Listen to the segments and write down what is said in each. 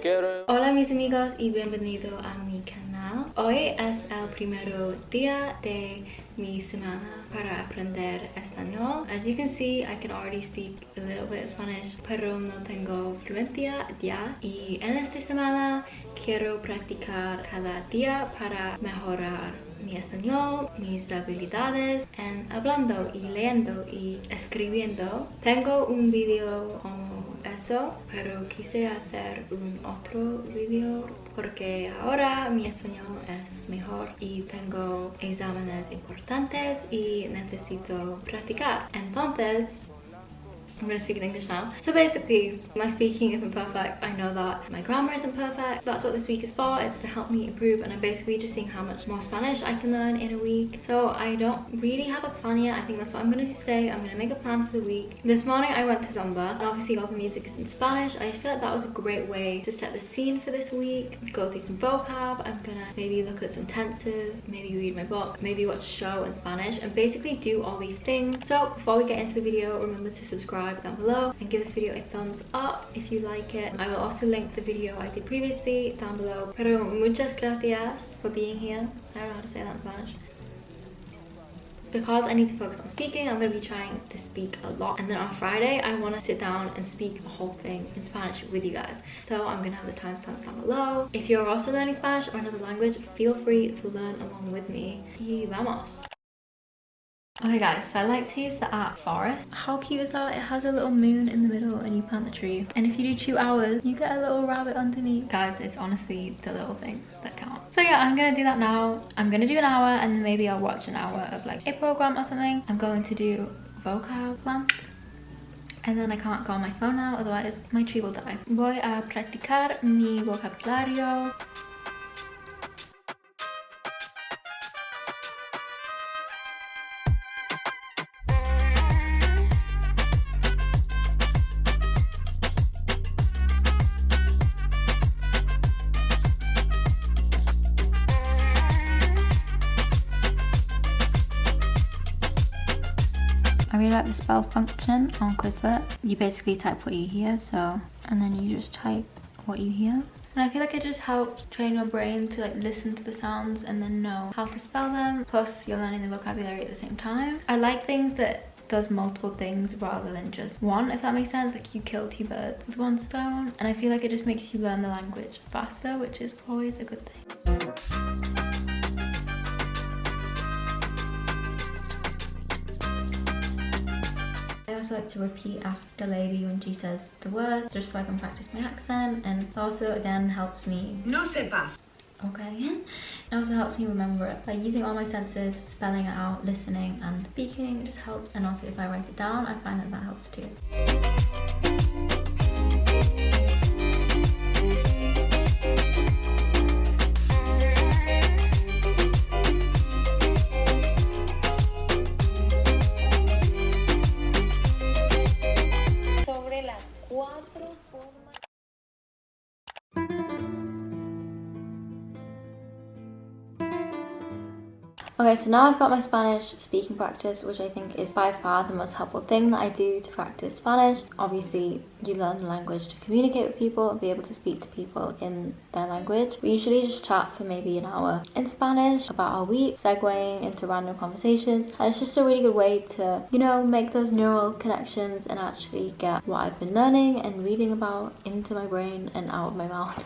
cualquier... Hola mis amigos y bienvenido a mi canal. Hoy es el primer día de mi semana para aprender español. As you can see, I can already speak a little bit of Spanish, pero no tengo fluencia ya. Y en esta semana quiero practicar cada día para mejorar mi español, mis habilidades en hablando y leyendo y escribiendo. Tengo un video como eso, pero quise hacer un otro video porque ahora mi español es mejor y tengo exámenes importantes y necesito practicar. Entonces, I'm going to speak in English now. So basically, my speaking isn't perfect. I know that my grammar isn't perfect. That's what this week is for. It's to help me improve, and I'm basically just seeing how much more Spanish I can learn in a week. So I don't really have a plan yet. I think that's what I'm going to do today. I'm going to make a plan for the week. This morning I went to Zumba, and obviously all the music is in Spanish. I just feel like that was a great way to set the scene for this week. Go through some vocab. I'm going to maybe look at some tenses, maybe read my book, maybe watch a show in Spanish, and basically do all these things. So before we get into the video, remember to subscribe down below and give the video a thumbs up if you like it. I will also link the video I did previously down below. Pero muchas gracias for being here. I don't know how to say that in Spanish. Because I need to focus on speaking, I'm going to be trying to speak a lot, and then on Friday I want to sit down and speak the whole thing in Spanish with you guys. So I'm going to have the timestamps down below. If you're also learning Spanish or another language, feel free to learn along with me. Y vamos! Okay guys, so I like to use the art forest. How cute is that? It has a little moon in the middle and you plant the tree. And if you do 2 hours, you get a little rabbit underneath. Guys, it's honestly the little things that count. So yeah, I'm gonna do that now. I'm gonna do an hour and then maybe I'll watch an hour of like a program or something. I'm going to do vocab plant. And then I can't go on my phone now, otherwise my tree will die. Voy a practicar mi vocabulario. I really like the spell function on Quizlet. You basically type what you hear, and then you just type what you hear. And I feel like it just helps train your brain to like listen to the sounds and then know how to spell them. Plus you're learning the vocabulary at the same time. I like things that does multiple things rather than just one, if that makes sense. Like you kill 2 birds with 1 stone. And I feel like it just makes you learn the language faster, which is always a good thing. I also like to repeat after the lady when she says the words, just so I can practice my accent, and also again helps me. No sepas. Okay. It also helps me remember it. By using all my senses, spelling it out, listening and speaking just helps. And also if I write it down, I find that that helps too. Okay, so now I've got my Spanish speaking practice, which I think is by far the most helpful thing that I do to practice Spanish. Obviously, you learn the language to communicate with people and be able to speak to people in their language. We usually just chat for maybe an hour in Spanish about our week, segueing into random conversations. And it's just a really good way to, you know, make those neural connections and actually get what I've been learning and reading about into my brain and out of my mouth.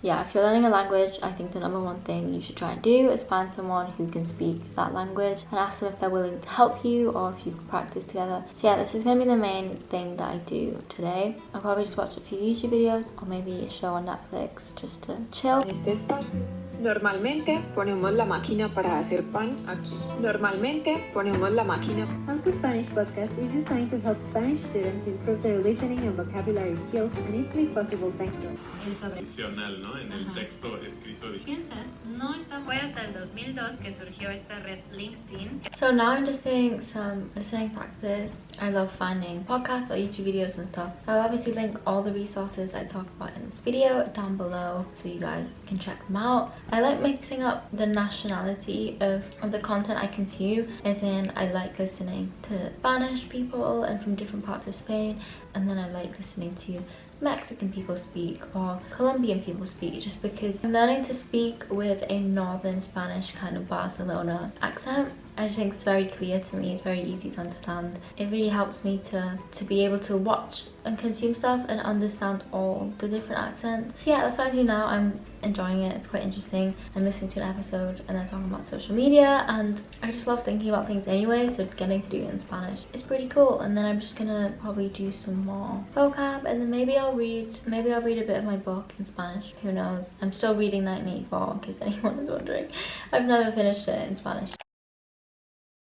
Yeah, if you're learning a language, I think the #1 thing you should try and do is find someone who can speak that language and ask them if they're willing to help you or if you can practice together. So yeah, this is going to be the main thing that I do today. I'll probably just watch a few YouTube videos or maybe a show on Netflix just to chill. Este espacio. Normalmente ponemos la máquina para hacer pan aquí. Normalmente ponemos la máquina. How to Spanish podcast is designed to help Spanish students improve their listening and vocabulary skills, and it's made possible thanks to Adicional, ¿no? En el texto escrito. Piensas, no fue hasta el 2002 que surgió esta red LinkedIn. So now I'm just doing some listening practice. I love finding podcasts or YouTube videos and stuff. I'll obviously link all the resources I talk about in this video down below so you guys can check them out. I like mixing up the nationality of the content I consume, as in I like listening to Spanish people and from different parts of Spain, and then I like listening to Mexican people speak or Colombian people speak, just because I'm learning to speak with a northern Spanish kind of Barcelona accent. I just think it's very clear to me, it's very easy to understand. It really helps me to be able to watch and consume stuff and understand all the different accents. So yeah, that's what I do now. I'm enjoying it, it's quite interesting. I'm listening to an episode and they're talking about social media, and I just love thinking about things anyway, so getting to do it in Spanish is pretty cool. And then I'm just gonna probably do some more vocab, and then maybe I'll read a bit of my book in Spanish, who knows. I'm still reading 1984 in case anyone is wondering. I've never finished it in Spanish.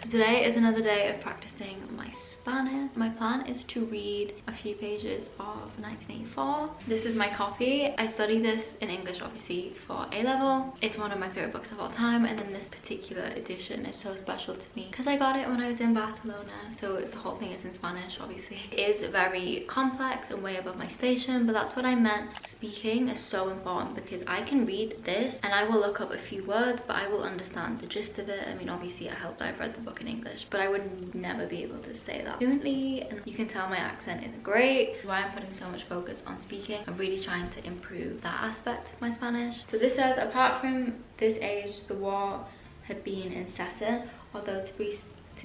So today is another day of practicing my Spanish. My plan is to read a few pages of 1984. This is my copy. I studied this in English obviously for A-level. It's one of my favorite books of all time, and then this particular edition is so special to me because I got it when I was in Barcelona, so the whole thing is in Spanish obviously. It is very complex and way above my station, but that's what I meant. Speaking is so important because I can read this and I will look up a few words, but I will understand the gist of it. I mean, obviously I hope that I've read the book in English, but I would never be able to say that fluently, and you can tell my accent isn't great. Why I'm putting so much focus on speaking. I'm really trying to improve that aspect of my Spanish. So this says, apart from this age, the war had been incessant, although to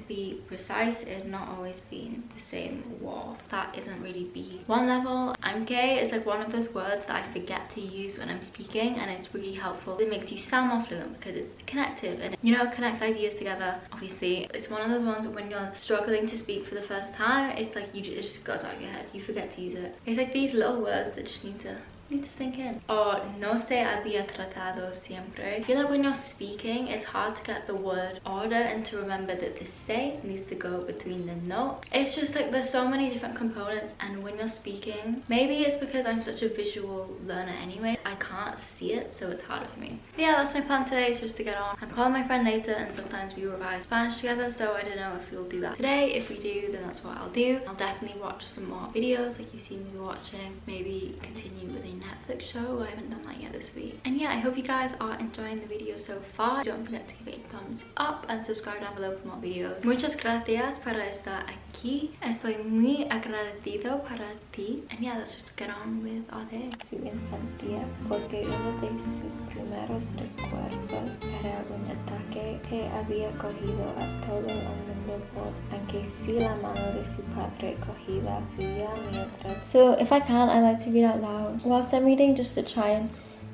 be precise, it had not always been the same war. That isn't really B1 level. I'm gay is like one of those words that I forget to use when I'm speaking, and it's really helpful. It makes you sound more fluent because it's connective and, you know, connects ideas together. Obviously, it's one of those ones when you're struggling to speak for the first time, it's like it just goes out of your head. You forget to use it. It's like these little words that just need to sink in. Or no se había tratado siempre. I feel like when you're speaking, it's hard to get the word order and to remember that the se needs to go between the no. It's just like there's so many different components, and when you're speaking, maybe it's because I'm such a visual learner anyway, I can't see it, so it's harder for me. But yeah, that's my plan today, is just to get on. I'm calling my friend later, and sometimes we revise Spanish together, so I don't know if we'll do that today. If we do, then that's what I'll do. I'll definitely watch some more videos like you've seen me watching. Maybe continue with a Netflix show. I haven't done that yet this week. And yeah, I hope you guys are enjoying the video so far. Don't forget to give it a thumbs up and subscribe down below for more videos. Muchas gracias para estar aquí. Estoy muy agradecido para ti. And yeah, let's just get on with our day. Su infancia, porque uno de sus primeros recuerdos era un ataque que había cogido a todo el mundo, aunque sí la mano de su padre cogida suya mientras. So if I can, I like to read out loud whilst I'm reading, just to try and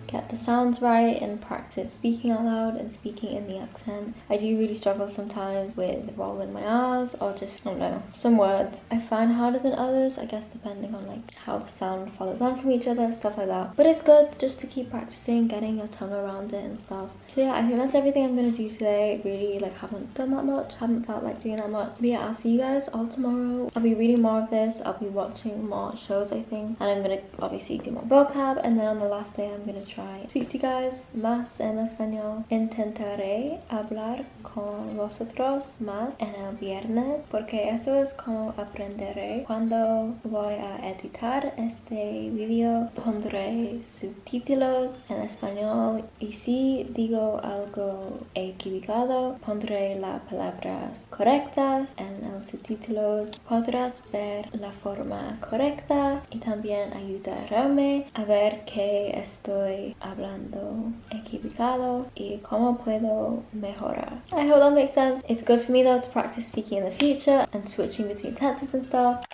get the sounds right and practice speaking out loud and speaking in the accent. I do really struggle sometimes with rolling my R's or just, I don't know, some words I find harder than others, I guess depending on like how the sound follows on from each other, stuff like that. But it's good just to keep practicing, getting your tongue around it and stuff. So yeah, I think that's everything I'm gonna do today. Really like haven't done that much, haven't felt like doing that much. But yeah, I'll see you guys all tomorrow. I'll be reading more of this, I'll be watching more shows I think, and I'm gonna obviously do more vocab, and then on the last day I'm gonna try speak to you guys más en español. Intentaré hablar con vosotros más en el viernes, porque eso es como aprenderé. Cuando voy a editar este video pondré subtítulos en español, y si digo algo equivocado pondré las palabras correctas en los subtítulos. Podrás ver la forma correcta y también ayudarme a ver que estoy hablando equivocado y cómo puedo mejorar. I hope that makes sense. It's good for me though to practice speaking in the future and switching between tenses and stuff.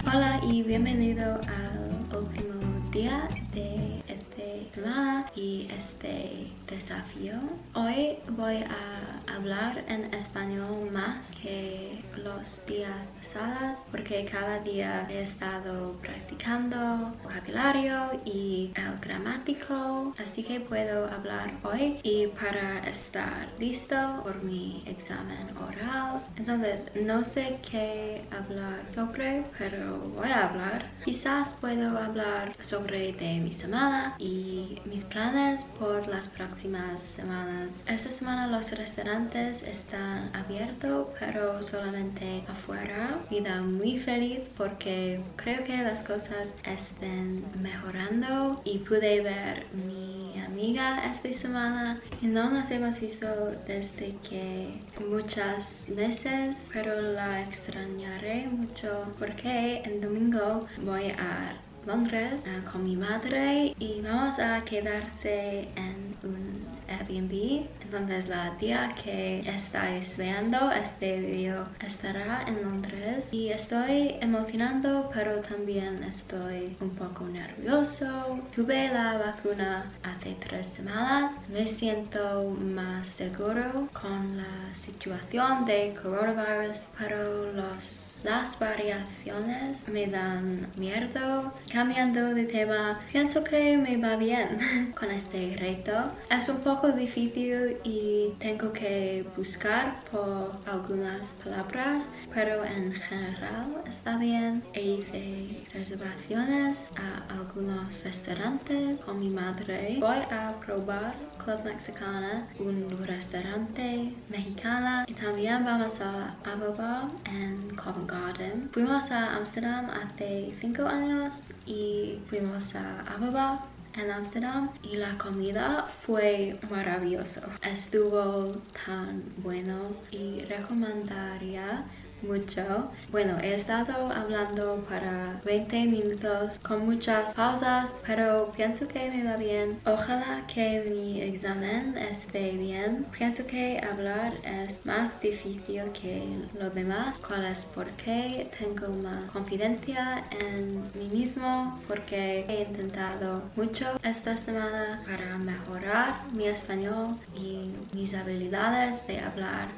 Hola y bienvenido al último día de esta semana y este desafío. Hoy voy a hablar en español más que los días pasados, porque cada día he estado practicando vocabulario y el gramático, así que puedo hablar hoy y para estar listo por mi examen oral. Entonces no sé qué hablar sobre, pero voy a hablar. Quizás puedo hablar sobre de mi semana y mis planes por las próximas semanas. Esta semana los restaurantes restaurantes están abiertos, pero solamente afuera. Me da muy feliz porque creo que las cosas están mejorando y pude ver mi amiga esta semana y no nos hemos visto desde que muchos meses, pero la extrañaré mucho porque el domingo voy a Londres con mi madre y vamos a quedarse en un Airbnb. Entonces la día que estáis viendo este video estará en Londres y estoy emocionado, pero también estoy un poco nervioso. Tuve la vacuna hace 3 semanas. Me siento más seguro con la situación de coronavirus, pero las variaciones me dan miedo. Cambiando de tema, pienso que me va bien con este reto. Es un poco difícil y tengo que buscar por algunas palabras, pero en general está bien. Hice reservaciones a algunos restaurantes con mi madre. Voy a probar Club Mexicana, un restaurante mexicano, y también vamos a Aruba en Covent Garden. Fuimos a Amsterdam hace 5 años y fuimos a Aruba en Amsterdam y la comida fue maravillosa. Estuvo tan bueno y recomendaría mucho. Bueno, he estado hablando para 20 minutos con muchas pausas, pero pienso que me va bien. Ojalá que mi examen esté bien. Pienso que hablar es más difícil que lo demás. ¿Cuál es? Porque tengo más confianza en mí mismo, porque he intentado mucho esta semana para mejorar mi español y mis habilidades de hablar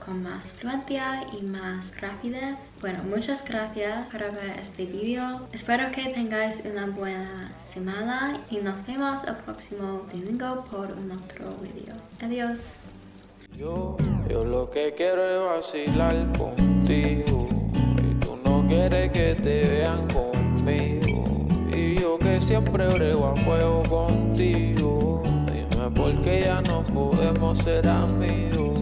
con más fluencia y más rapidez. Bueno, muchas gracias por ver este video. Espero que tengáis una buena semana y nos vemos el próximo domingo por un otro video. Adiós. Yo lo que quiero es vacilar contigo y tú no quieres que te vean conmigo. Y yo que siempre brego a fuego contigo. Dime por qué ya no podemos ser amigos.